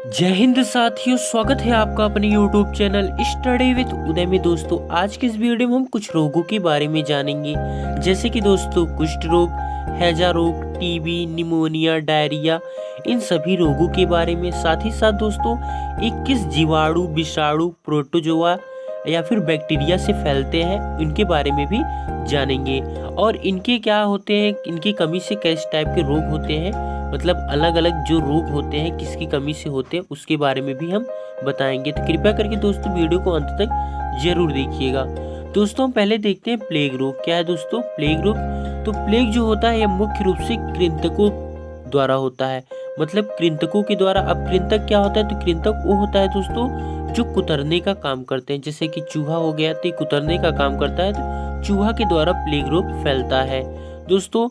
जय हिंद साथियों, स्वागत है आपका अपने YouTube चैनल स्टडी विद उदय में। दोस्तों आज के इस वीडियो में हम कुछ रोगों के बारे में जानेंगे, जैसे कि दोस्तों कुष्ठ रोग, हैजा रोग, टीबी, निमोनिया, डायरिया, इन सभी रोगों के बारे में। साथ ही साथ दोस्तों ये किस जीवाणु, विषाणु, प्रोटोजोआ या फिर बैक्टीरिया से फैलते हैं, इनके बारे में भी जानेंगे। और इनके क्या होते हैं, इनकी कमी से किस टाइप के रोग होते हैं, मतलब अलग अलग जो रोग होते हैं किसकी कमी से होते हैं, उसके बारे में भी हम बताएंगे। तो कृपया करके दोस्तों वीडियो को अंत तक जरूर देखिएगा। दोस्तों हम पहले देखते हैं प्लेग रोग। क्या है दोस्तों प्लेग रोग? तो प्लेग जो होता है यह मुख्य रूप से कृंतकों द्वारा होता है, मतलब कृंतकों के द्वारा। अब कृंतक क्या होता है? तो कृंतक वो होता है दोस्तों जो कुतरने का काम करते हैं, जैसे कि चूहा हो गया तो ये कुतरने का काम करता है, तो चूहा के द्वारा प्लेग रोग फैलता है। दोस्तों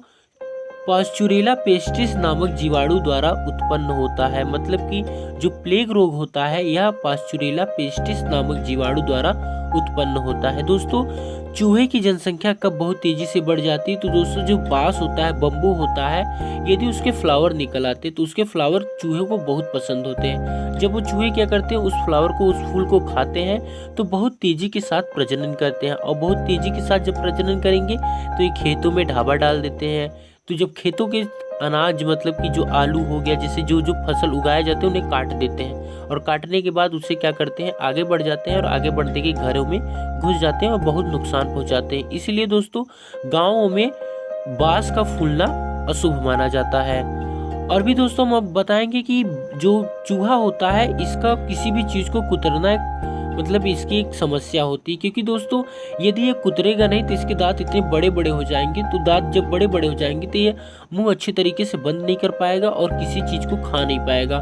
पास्चुरेला पेस्टिस नामक जीवाणु द्वारा उत्पन्न होता है, मतलब कि जो प्लेग रोग होता है यह पास्चुरेला पेस्टिस नामक जीवाणु द्वारा उत्पन्न होता है। दोस्तों चूहे की जनसंख्या कब बहुत तेजी से बढ़ जाती है? तो दोस्तों जो बांस होता है, बम्बू होता है, यदि उसके फ्लावर निकल आते तो उसके फ्लावर चूहे को बहुत पसंद होते हैं। जब वो चूहे क्या करते हैं, उस फ्लावर को, उस फूल को खाते हैं तो बहुत तेजी के साथ प्रजनन करते हैं, और बहुत तेजी के साथ जब प्रजनन करेंगे तो ये खेतों में ढाबा डाल देते हैं। तो जब खेतों के अनाज, मतलब कि जो आलू हो गया, जैसे जो जो फसल उगाए जाते हैं उन्हें काट देते हैं, और काटने के बाद उससे क्या करते हैं, आगे बढ़ जाते हैं, और आगे बढ़ने के घरों में घुस जाते हैं और बहुत नुकसान पहुंचाते हैं। इसीलिए दोस्तों गाँवों में बांस का फूलना अशुभ माना जाता है। और भी दोस्तों हम अब बताएंगे कि जो चूहा होता है इसका किसी भी चीज़ को कुतरना मतलब इसकी एक समस्या होती है, क्योंकि दोस्तों यदि ये कुतरेगा नहीं तो इसके दांत इतने बड़े बड़े हो जाएंगे, तो दांत जब बड़े बड़े हो जाएंगे तो ये मुंह अच्छे तरीके से बंद नहीं कर पाएगा और किसी चीज़ को खा नहीं पाएगा,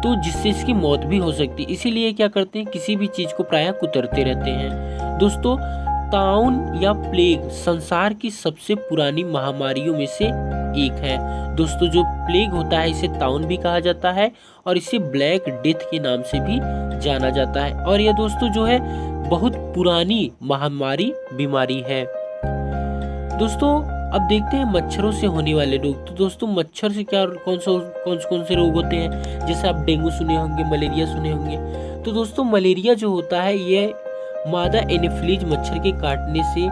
तो जिससे इसकी मौत भी हो सकती है। इसीलिए क्या करते हैं, किसी भी चीज़ को प्रायः कुतरते रहते हैं। दोस्तों ताउन या प्लेग संसार की सबसे पुरानी महामारियों में से एक है। दोस्तों जो प्लेग होता है इसे ताउन भी कहा जाता है, और इसे ब्लैक डेथ के नाम से भी जाना जाता है। और यह दोस्तों जो है बहुत पुरानी महामारी बीमारी है। दोस्तों अब देखते हैं मच्छरों से होने वाले रोग। तो दोस्तों मच्छर से क्या कौन से रोग होते हैं, जैसे आप डेंगू सुने होंगे, मलेरिया सुने होंगे। तो दोस्तों मलेरिया जो होता है ये मादा एनोफिलीज मच्छर के काटने से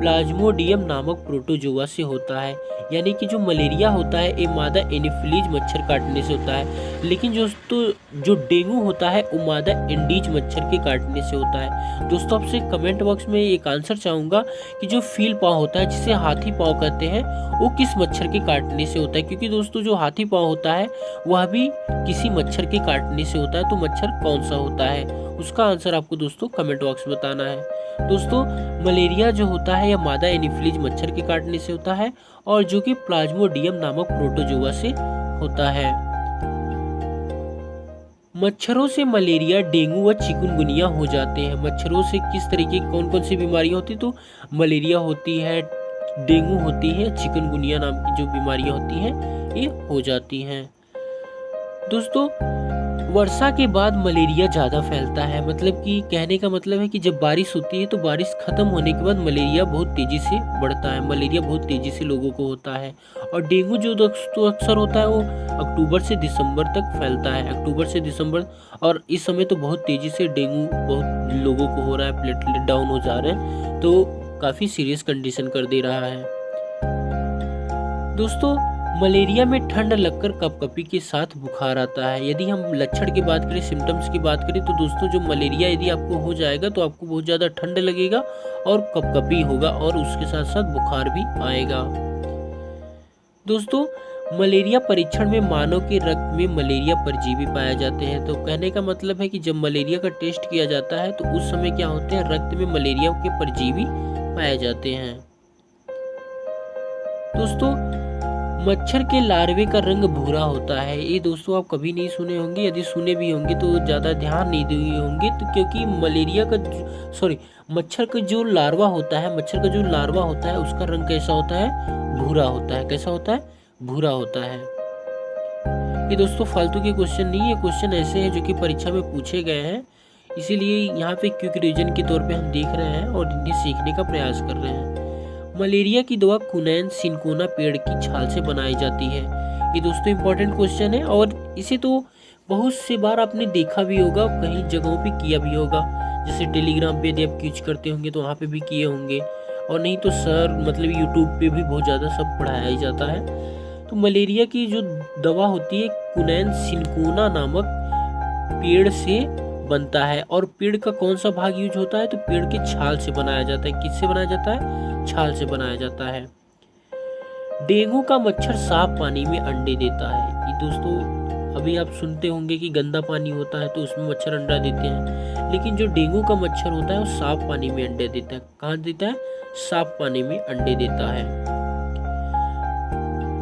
प्लाज्मोडियम नामक प्रोटोजोआ से होता है। यानी कि जो मलेरिया होता है ये मादा एनोफिलीज मच्छर काटने से होता है, लेकिन जो डेंगू होता है वो मादा एंडीज मच्छर के काटने से होता है। दोस्तों आपसे कमेंट बॉक्स में एक आंसर चाहूँगा कि जो फील पाँव होता है, जिसे हाथी पाँव कहते हैं, वो किस मच्छर के काटने से होता है? क्योंकि दोस्तों जो हाथी पाँव होता है वह भी किसी मच्छर के काटने से होता है। तो मच्छर कौन सा होता है, उसका आंसर आपको दोस्तों कमेंट बॉक्स में बताना है। दोस्तों मलेरिया जो होता है यह मादा एनोफिलीज मच्छर के काटने से होता है, और जो कि प्लाज्मोडियम नामक प्रोटोजोआ से होता है। मच्छरों से मलेरिया, डेंगू व चिकनगुनिया हो जाते हैं। मच्छरों से किस तरीके कौन कौन सी बीमारियां होती? तो मलेरिया होती है, डेंगू होती है, चिकनगुनिया नाम की जो बीमारियां होती हैं ये हो जाती हैं। दोस्तों वर्षा के बाद मलेरिया ज़्यादा फैलता है, मतलब कि कहने का मतलब है कि जब बारिश होती है तो बारिश खत्म होने के बाद मलेरिया बहुत तेज़ी से बढ़ता है, मलेरिया बहुत तेज़ी से लोगों को होता है। और डेंगू जो दोस्तों अक्सर होता है वो अक्टूबर से दिसंबर तक फैलता है, अक्टूबर से दिसंबर। और इस समय तो बहुत तेज़ी से डेंगू बहुत लोगों को हो रहा है, प्लेटलेट डाउन हो जा रहे हैं, तो काफ़ी सीरियस कंडीशन कर दे रहा है। दोस्तों मलेरिया में ठंड लगकर कपकपी के साथ बुखार आता है। यदि हम लक्षण की बात करें, सिम्टम्स की बात करें, तो दोस्तों जो मलेरिया यदि आपको हो जाएगा तो आपको बहुत ज़्यादा ठंड लगेगा और कपकपी होगा, और उसके साथ साथ बुखार भी आएगा। दोस्तों मलेरिया परीक्षण में मानव के रक्त में मलेरिया परजीवी पाए जाते हैं। तो कहने का मतलब है कि जब मलेरिया का टेस्ट किया जाता है तो उस समय क्या होते हैं, रक्त में मलेरिया के परजीवी पाए जाते हैं। दोस्तों मच्छर के लार्वे का रंग भूरा होता है। ये दोस्तों आप कभी नहीं सुने होंगे, यदि सुने भी होंगे तो ज़्यादा ध्यान नहीं दिए होंगे, तो क्योंकि मच्छर का जो लार्वा होता है, मच्छर का जो लार्वा होता है उसका रंग कैसा होता है, भूरा होता है। कैसा होता है, भूरा होता है। ये दोस्तों फालतू के क्वेश्चन नहीं है, क्वेश्चन ऐसे हैं जो कि परीक्षा में पूछे गए हैं, इसीलिए यहाँ पे क्विक रिवीजन के तौर पे हम देख रहे हैं और इन्हें सीखने का प्रयास कर रहे हैं। मलेरिया की दवा कुनैन सिनकोना पेड़ की छाल से बनाई जाती है। ये दोस्तों इंपॉर्टेंट क्वेश्चन है, और इसे तो बहुत सी बार आपने देखा भी होगा, कहीं जगहों पे किया भी होगा, जैसे टेलीग्राम पे यदि आप यूज करते होंगे तो वहाँ पे भी किए होंगे, और नहीं तो सर मतलब यूट्यूब पे भी बहुत ज़्यादा सब पढ़ाया ही जाता है। तो मलेरिया की जो दवा होती है क्विनैन सिनकोना नामक पेड़ से बनता है। और पेड़ का कौन सा भाग यूज होता है, तो पेड़ के छाल से बनाया जाता है। किससे बनाया जाता है, छाल से बनाया जाता है। डेंगू का मच्छर साफ पानी में अंडे देता है। ये दोस्तों अभी आप सुनते होंगे कि गंदा पानी होता है तो उसमें मच्छर अंडा देते हैं, लेकिन जो डेंगू का मच्छर होता है वो साफ पानी में अंडे देता है। कहाँ देता है, साफ पानी में अंडे देता है।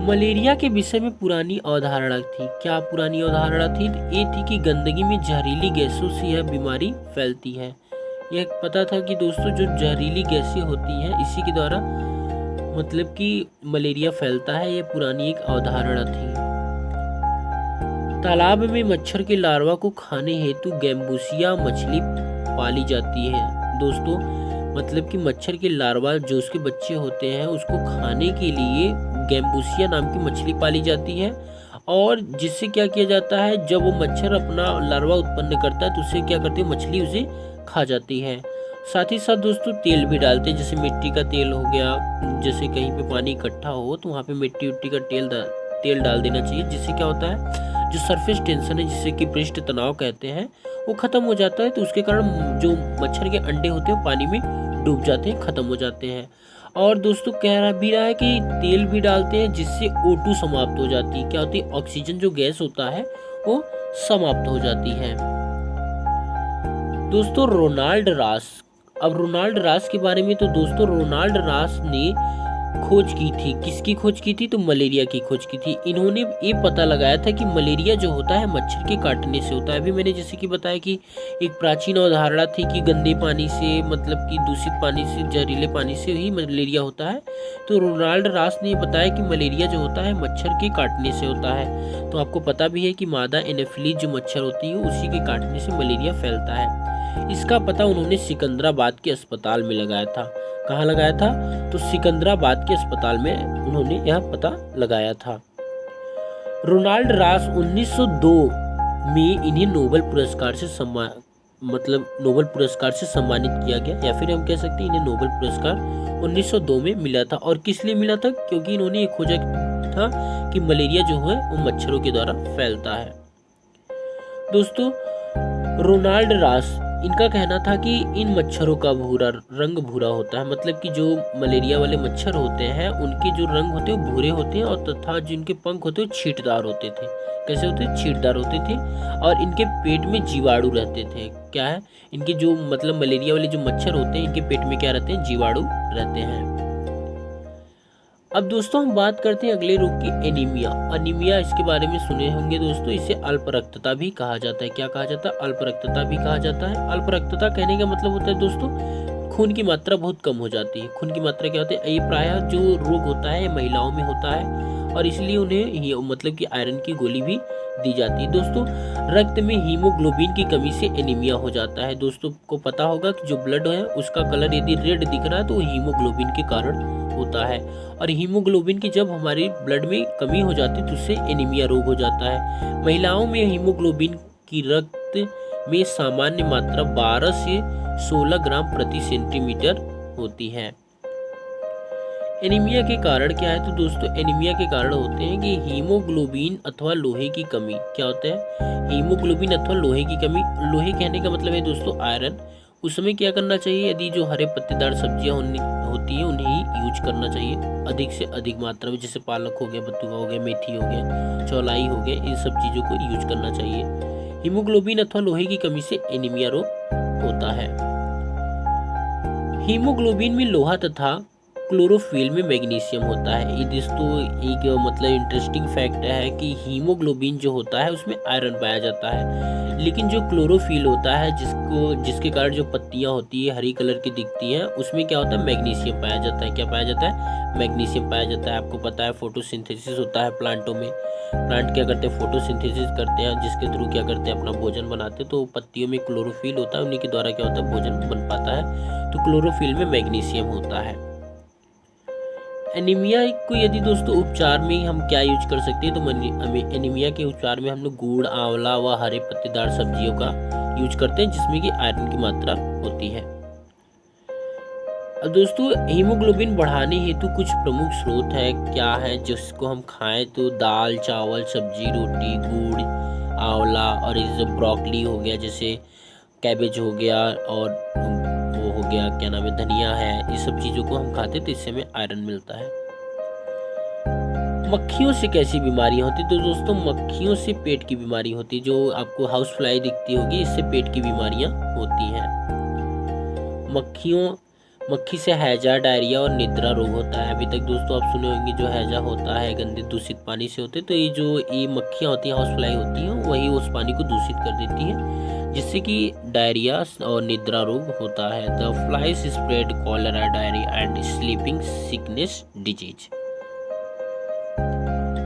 मलेरिया के विषय में पुरानी अवधारणा थी। क्या पुरानी अवधारणा थी, ये थी कि गंदगी में जहरीली गैसों से यह बीमारी फैलती है। यह पता था कि दोस्तों जो जहरीली गैसें होती हैं इसी के द्वारा मतलब कि मलेरिया फैलता है। यह पुरानी एक अवधारणा थी। तालाब में मच्छर के लार्वा को खाने हेतु गैम्बूसिया मछली पाली जाती है। दोस्तों मतलब कि मच्छर के लार्वा जो उसके बच्चे होते हैं उसको खाने के लिए गैम्बूसिया नाम की मछली पाली जाती है। और जिससे क्या किया जाता है, जब वो मच्छर अपना लार्वा उत्पन्न करता है तो उससे क्या करती है, मछली उसे खा जाती है। साथ ही साथ दोस्तों तेल भी डालते हैं, जैसे मिट्टी का तेल हो गया, जैसे कहीं पे पानी इकट्ठा हो तो वहाँ पे मिट्टी उट्टी का तेल डाल देना चाहिए। जिससे क्या होता है, जो सरफेस टेंशन है जिससे कि पृष्ठ तनाव कहते हैं वो खत्म हो जाता है। तो उसके कारण जो मच्छर के अंडे होते हैं पानी में डूब जाते हैं, खत्म हो जाते हैं। और दोस्तों कह रहा भी रहा है कि तेल भी डालते हैं जिससे O2 समाप्त हो जाती है। क्या होती है, ऑक्सीजन जो गैस होता है वो समाप्त हो जाती है। दोस्तों रोनाल्ड रास, अब रोनाल्ड रास के बारे में, तो दोस्तों रोनाल्ड रास ने खोज की थी। किसकी खोज की थी, तो मलेरिया की खोज की थी। इन्होंने ये पता लगाया था कि मलेरिया जो होता है मच्छर के काटने से होता है। अभी मैंने जैसे कि बताया कि एक प्राचीन अवधारणा थी कि गंदे पानी से मतलब कि दूषित पानी से, जहरीले पानी से ही मलेरिया होता है। तो रोनाल्ड रास ने बताया कि मलेरिया जो होता है मच्छर के काटने से होता है। तो आपको पता भी है कि मादा एनोफिलीज जो मच्छर होती है उसी के काटने से मलेरिया फैलता है। इसका पता उन्होंने सिकंदराबाद के अस्पताल में लगाया था। कहाँ लगाया था, तो सिकंदराबाद के अस्पताल में उन्होंने यह पता लगाया था। रोनाल्ड रास 1902 में इन्हें नोबेल पुरस्कार से नोबेल पुरस्कार से सम्मानित किया गया, या फिर हम कह सकते हैं इन्हें नोबेल पुरस्कार 1902 में मिला था। और किस लिए मिला था, क्योंकि इन्होंने ये खोजा था कि मलेरिया जो है वो मच्छरों के द्वारा फैलता है। दोस्तों रोनाल्ड रास, इनका कहना था कि इन मच्छरों का रंग भूरा होता है। मतलब कि जो मलेरिया वाले मच्छर होते हैं उनके जो रंग होते हैं वो भूरे होते हैं, और तथा जिनके पंख होते हैं वो छींटदार होते थे। कैसे होते हैं, छींटदार होते थे। और इनके पेट में जीवाणु रहते थे। क्या है, इनके जो मतलब मलेरिया वाले जो मच्छर होते हैं इनके पेट में क्या रहते हैं, जीवाणु रहते हैं। अब दोस्तों हम बात करते हैं अगले रोग की, एनीमिया। एनीमिया इसके बारे में सुने होंगे दोस्तों, इसे अल्प रक्तता भी कहा जाता है। क्या कहा जाता है, अल्प रक्तता भी कहा जाता है। अल्प रक्तता कहने का मतलब होता है दोस्तों खून की मात्रा बहुत कम हो जाती है। खून की मात्रा क्या होती है, ये प्रायः जो रोग होता है महिलाओं में होता है, और इसलिए उन्हें मतलब कि आयरन की गोली भी दी जाती है। दोस्तों रक्त में हीमोग्लोबिन की कमी से एनीमिया हो जाता है। दोस्तों को पता होगा कि जो ब्लड है उसका कलर यदि रेड दिख रहा है तो वो हीमोग्लोबिन के कारण होता है। और हीमोग्लोबिन की जब हमारे ब्लड में कमी हो जाती है तो उससे एनीमिया रोग हो जाता है। महिलाओं में हीमोग्लोबिन की रक्त में सामान्य मात्रा 12 से 16 ग्राम प्रति सेंटीमीटर होती है। एनीमिया के कारण क्या है, तो दोस्तों एनीमिया के कारण होते हैं कि हीमोग्लोबिन अथवा लोहे की कमी। क्या होता है, हीमोग्लोबिन अथवा लोहे की कमी। लोहे कहने का मतलब है दोस्तों आयरन। उस समय क्या करना चाहिए, यदि जो हरे पत्तेदार सब्जियां होती है उन्हें ही यूज करना चाहिए अधिक से अधिक मात्रा में। जैसे पालक हो गया, बथुआ हो गया, मेथी हो गया, चौलाई हो गया, इन सब चीज़ों को यूज करना चाहिए। हीमोग्लोबिन अथवा लोहे की कमी से एनीमिया रोग होता है। हीमोग्लोबिन में लोहा तथा क्लोरोफिल में मैग्नीशियम होता है। ये दोस्तों एक मतलब इंटरेस्टिंग फैक्ट है कि हीमोग्लोबिन जो होता है उसमें आयरन पाया जाता है, लेकिन जो क्लोरोफिल होता है जिसके कारण जो पत्तियां होती है हरी कलर की दिखती हैं उसमें क्या होता है, मैग्नीशियम पाया जाता है। क्या पाया जाता है, मैग्नीशियम पाया जाता है। आपको पता है फोटोसिंथेसिस होता है प्लांटों में। प्लांट क्या करते हैं, फोटोसिंथेसिस करते हैं, जिसके थ्रू क्या करते हैं, अपना भोजन बनाते हैं। तो पत्तियों में क्लोरोफिल होता है, उन्हीं के द्वारा क्या होता है, भोजन बन पाता है। तो क्लोरोफिल में मैग्नीशियम होता है। एनीमिया को यदि दोस्तों उपचार में हम क्या यूज कर सकते हैं, तो हमें एनीमिया के उपचार में हम लोग गुड़, आंवला व हरे पत्तेदार सब्जियों का यूज करते हैं, जिसमें कि आयरन की मात्रा होती है। अब दोस्तों हीमोग्लोबिन बढ़ाने हेतु कुछ प्रमुख स्रोत है, क्या है जिसको हम खाएं, तो दाल, चावल, सब्जी, रोटी, गुड़, आंवला और ये जो ब्रोकली हो गया, जैसे कैबेज हो गया, और वो हो गया क्या नाम है, धनिया है, ये सब चीज़ों को हम खाते तो इससे हमें आयरन मिलता है। मक्खियों से कैसी बीमारियां होती, तो दोस्तों मक्खियों से पेट की बीमारी होती है, जो आपको हाउस फ्लाई दिखती होगी, इससे पेट की बीमारियां होती हैं। मक्खी से हैजा, डायरिया और निद्रा रोग होता है। अभी तक दोस्तों आप सुने होंगे जो हैजा होता है गंदे दूषित पानी से होते, तो ये मक्खियाँ होती हैं, हाउस फ्लाई होती हैं, वही उस पानी को दूषित कर देती हैं, जिससे कि डायरिया और निद्रा रोग होता है। The flies spread cholera, diarrhoea and sleeping sickness disease.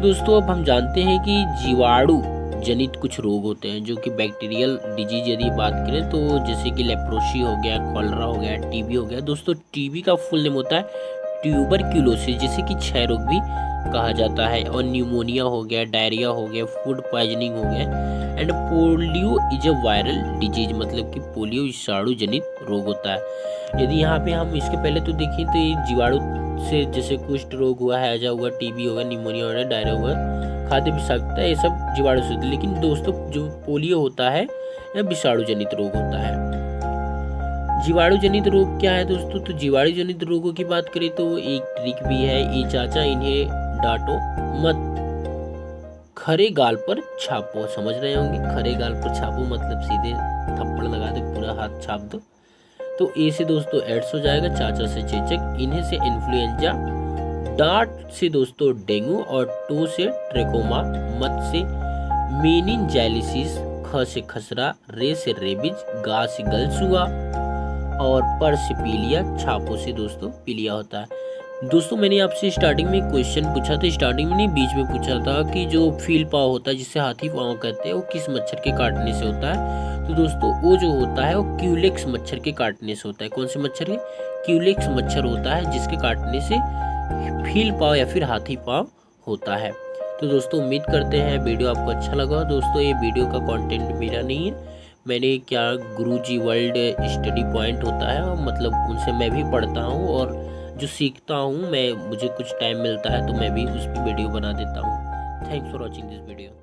दोस्तों अब हम जानते हैं कि जीवाणु जनित कुछ रोग होते हैं, जो कि बैक्टीरियल डिजीज यदि बात करें तो जैसे कि लेप्रोसी हो गया, कॉलरा हो गया, टीबी हो गया। दोस्तों टीबी का फुल नेम होता है ट्यूबरक्यूलोसिस, जिसे कि क्षय रोग भी कहा जाता है, और न्यूमोनिया हो गया, डायरिया हो गया, फूड पॉइजनिंग हो गया, and polio is a viral disease, मतलब कि पोलियो विषाणु जनित रोग होता है। यदि यहाँ पे हम इसके पहले तो देखें तो ये जीवाणु से जैसे कुष्ठ रोग हुआ, हैजा हुआ, टीबी होगा, निमोनिया होगा, डायरिया हुआ, खाद्य विषाक्तता, ये सब जीवाणु से होती है। लेकिन दोस्तों जो पोलियो होता है यह विषाणु जनित रोग होता है। जीवाणु जनित रोग क्या है दोस्तों, तो जीवाणु जनित रोगों की बात करें तो एक ट्रिक भी है, ये चाचा इन्हें डांटो मत, खरे गाल पर छापो। समझ रहे होंगे, खरे गाल पर छापो मतलब सीधे थप्पड़ लगा दे, पूरा हाथ छाप दो। तो ए से दोस्तों एड्स हो जाएगा, चाचा से चेचक, इन्हें से इन्फ्लुएंजा, डांट से दोस्तों डेंगू, और टो से ट्रेकोमा, मत से मेनिनजाइलिसिस, ख से खसरा, रे से रेबिज, गा से गलसुआ, और पर से पीलिया, छापों से दोस्तों पीलिया होता है। दोस्तों मैंने आपसे स्टार्टिंग में क्वेश्चन पूछा था, स्टार्टिंग में नहीं बीच में पूछा था, कि जो फील पाव होता है जिसे हाथी पाव कहते हैं, वो किस मच्छर के काटने से होता है, तो दोस्तों वो जो होता है वो क्यूलेक्स मच्छर के काटने से होता है। कौन से मच्छर के? क्यूलेक्स मच्छर होता है, जिसके काटने से फील पाव या फिर हाथी पाव होता है। तो दोस्तों उम्मीद करते हैं वीडियो आपको अच्छा लगा। दोस्तों ये वीडियो का कंटेंट मेरा नहीं है, मैंने क्या गुरुजी वर्ल्ड स्टडी पॉइंट होता है, मतलब उनसे मैं भी पढ़ता हूँ, और जो सीखता हूँ मैं, मुझे कुछ टाइम मिलता है तो मैं भी उस पर वीडियो बना देता हूँ। Thanks for watching this video.